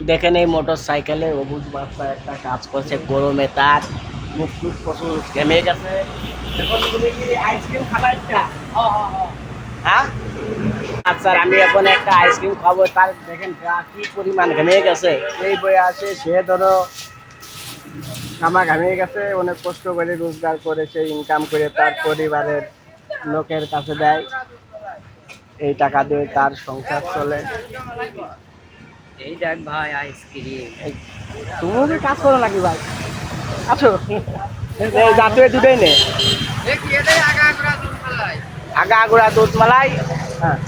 দেখেন এই মোটর সাইকেলে অবুজ বাচ্চা একটা কাজ করছে গরমে, তার মুখ টুক প্রচুর ঘেমে গেছে। এখন তুমি কি আইসক্রিম খাবা একটা? হ্যাঁ আচ্ছা, আমি এখন একটা আইসক্রিম খাবো। তার দেখেন গা কি পরিমাণ ঘেমে গেছে, এই বয়ে আসে সে ধরো ঘামা ঘামিয়ে গেছে, অনেক কষ্ট করে রোজগার করেছে, ইনকাম করে তার পরিবারের লোকের কাছে দেয়, এই টাকা দিয়ে তার সংসার চলে। এই দেখ ভাই আইসক্রিম। এই, তুমিও কি কাজ করো নাকি ভাই? আছো জাতীয় দুটোই নে, আগা আগুড়া দুধ মালাই। হ্যাঁ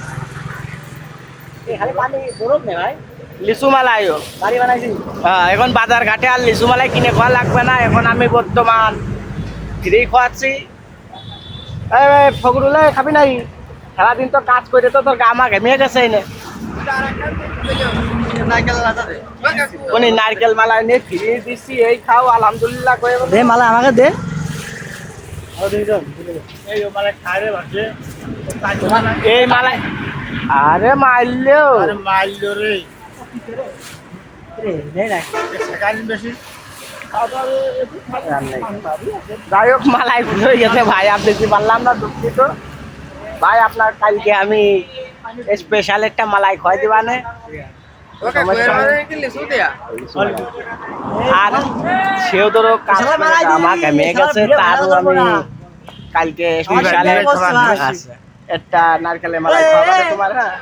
এই খালি পানি বরফ নে ভাই, লিচু মালাইও বাড়ি বানাইছি। হ্যাঁ এখন বাজার ঘাটে আর লিচু মালাই কিনে খাওয়া লাগবে না, এখন আমি বর্তমান ফ্রি খাওয়াচ্ছি। এই ফখরুলে খাবি নাই? সারাদিন তো কাজ করে তো তোর গামা ঘেমিয়ে গেছে এনে। উনি নারকেল মালা নিয়ে ফিরিয়ে দিচ্ছি, এই খাও আলহামদুলিল্লাহ করে দে। মালা আমাকে দে। এই মালাই আরে মারলেও রে যাই হোক মালাই ভুল হয়ে গেছে ভাই, আপনি কি পারলাম না, দুঃখিত ভাই। আপনার কালকে আমি স্পেশাল একটা মালাই খাওয়াই দিবানে। আর সেও ধরো আমার ঘেমে গেছে, তারও আমি কালকে স্পেশাল একটা নারকেলের মালাই খাওয়াবো তোমার। হ্যাঁ